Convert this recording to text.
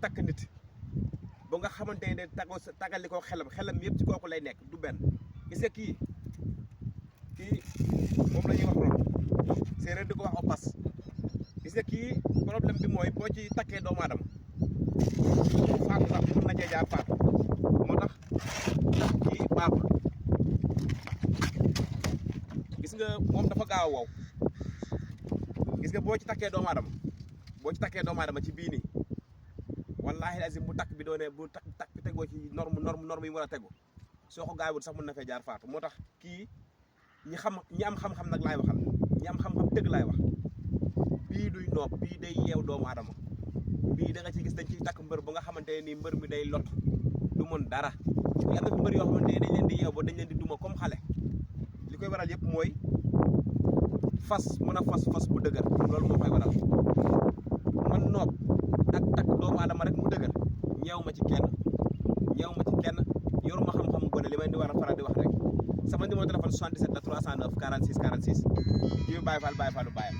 takk nit ba nga xamante ne tagali ko xelam yëpp ci kooku lay nekk du benn gis nga kii moom la ñuy wax rom séeréer di ko wax opas gis nga kii problème bi mooy boo ci takkee doomu aadama faatu sax mën na cee jaar faatu moo tax kii baaxul gis nga moom dafa gaaw a wow gis nga boo ci takkee doomu aadama ci bii nii wallaahi lazim bu takk bi doonee bu takk bi tegoo ci norme yi war a tegu soo ko gaawul sax mën na fee jaar faatu moo tax kii ñi am xam-xam nag laay waxal ñi am xam-xam dëgg laay wax bii duy noob bii day yeew doomu aadama bii da nga ci gis dañ ciy takk mbër ba nga xamante ne nii mbër mi day lot du mën dara yàlla fi mbër yoo xamante ne dañ leen di yeew ba dañ leen di duma comme xale li koy waral yëpp mooy fas bu dëgër loolu moo koy waral man noob ak takk doomu aadama rek mu dëgër ñeew ma ci kenn yoruma xam-xam gone li may di war a faral di wax rek sama numéro téléphone 77 la 309 46 46 ji bi Baye Fall Baye Fallu Baye